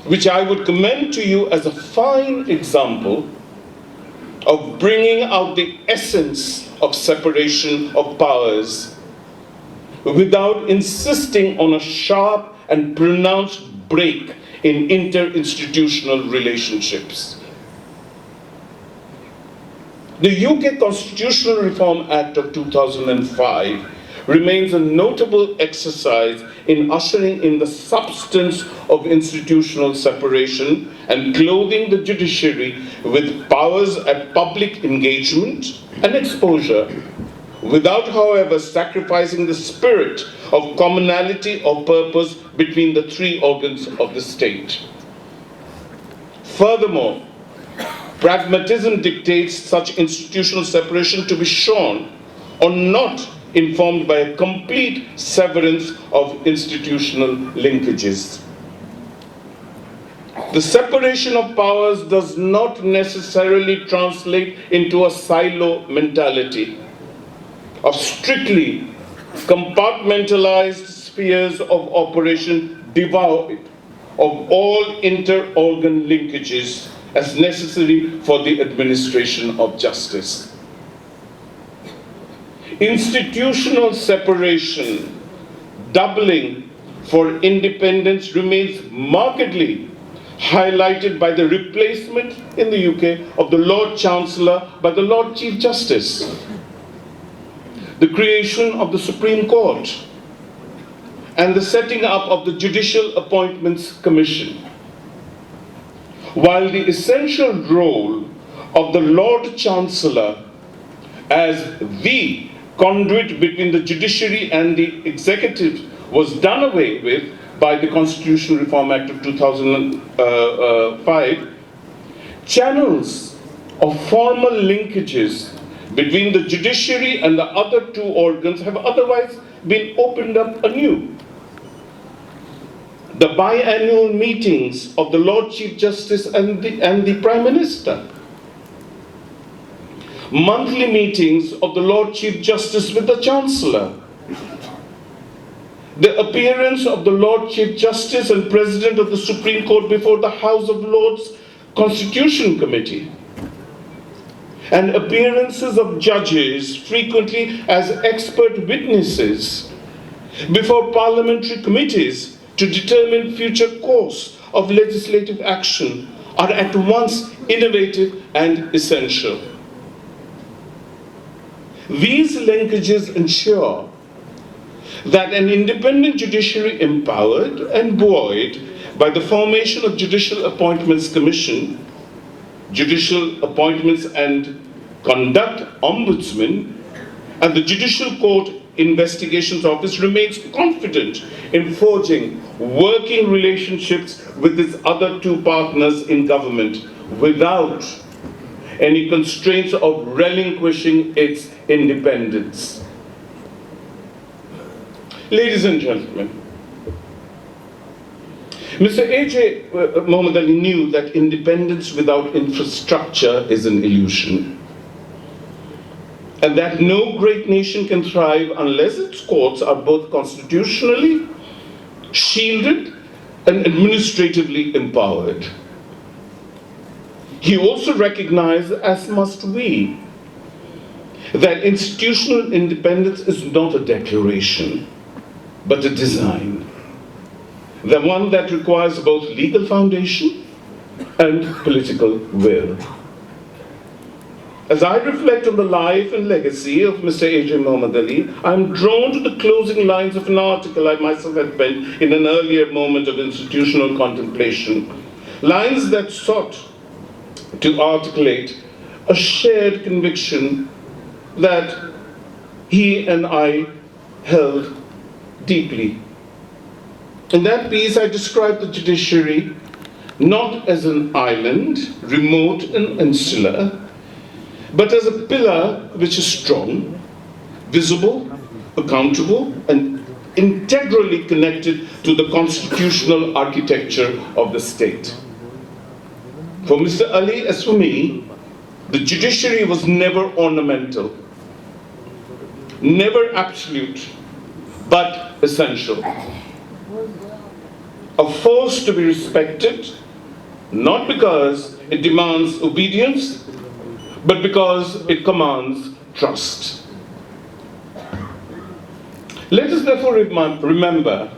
which I would commend to you as a fine example of bringing out the essence of separation of powers without insisting on a sharp and pronounced break in interinstitutional relationships. The UK Constitutional Reform Act of 2005 remains a notable exercise in ushering in the substance of institutional separation and clothing the judiciary with powers at public engagement and exposure, without, however, sacrificing the spirit of commonality of purpose between the three organs of the state. Furthermore, pragmatism dictates such institutional separation to be shown or not informed by a complete severance of institutional linkages. The separation of powers does not necessarily translate into a silo mentality of strictly compartmentalized spheres of operation devoid of all inter-organ linkages as necessary for the administration of justice. Institutional separation, doubling for independence, remains markedly highlighted by the replacement in the UK of the Lord Chancellor by the Lord Chief Justice, the creation of the Supreme Court, and the setting up of the Judicial Appointments Commission. While the essential role of the Lord Chancellor as the conduit between the judiciary and the executive was done away with by the Constitutional Reform Act of 2005, channels of formal linkages between the judiciary and the other two organs have otherwise been opened up anew. The biannual meetings of the Lord Chief Justice and the Prime Minister, monthly meetings of the Lord Chief Justice with the Chancellor, the appearance of the Lord Chief Justice and President of the Supreme Court before the House of Lords Constitution Committee, and appearances of judges frequently as expert witnesses before parliamentary committees to determine future course of legislative action are at once innovative and essential. These linkages ensure that an independent judiciary empowered and buoyed by the formation of Judicial Appointments Commission, Judicial Appointments and Conduct Ombudsman, and the Judicial Court Investigations Office remains confident in forging working relationships with its other two partners in government without any constraints of relinquishing its independence. Ladies and gentlemen, Mr. A.J. Muhammad Ali knew that independence without infrastructure is an illusion, and that no great nation can thrive unless its courts are both constitutionally shielded and administratively empowered. He also recognized, as must we, that institutional independence is not a declaration, but a design. The one that requires both legal foundation and political will. As I reflect on the life and legacy of Mr. A.J. Muhammad Ali, I'm drawn to the closing lines of an article I myself had penned in an earlier moment of institutional contemplation. Lines that sought to articulate a shared conviction that he and I held deeply. In that piece, I described the judiciary not as an island, remote and insular, but as a pillar which is strong, visible, accountable, and integrally connected to the constitutional architecture of the state. For Mr. Ali, as for me, the judiciary was never ornamental, never absolute, but essential. a force to be respected, not because it demands obedience, but because it commands trust. Let us therefore remember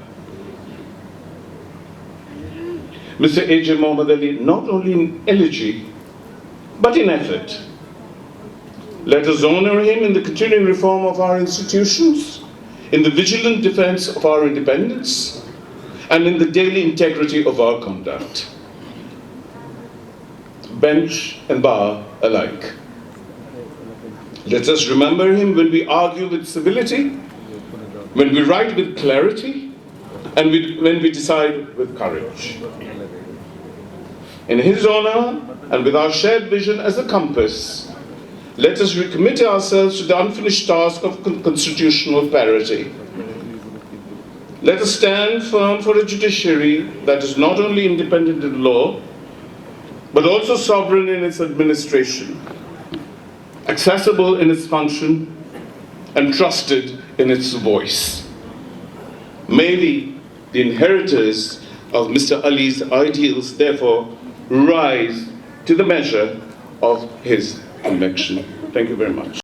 Mr. A.J. Muhammad Ali not only in elegy, but in effort. Let us honor him in the continuing reform of our institutions, in the vigilant defense of our independence, and in the daily integrity of our conduct. Bench and bar alike. Let us remember him when we argue with civility, when we write with clarity, and when we decide with courage. In his honor, and with our shared vision as a compass, let us recommit ourselves to the unfinished task of constitutional parity. Let us stand firm for a judiciary that is not only independent in law, but also sovereign in its administration, accessible in its function, and trusted in its voice. May we, the inheritors of Mr. Ali's ideals, therefore, rise to the measure of his conviction. Thank you very much.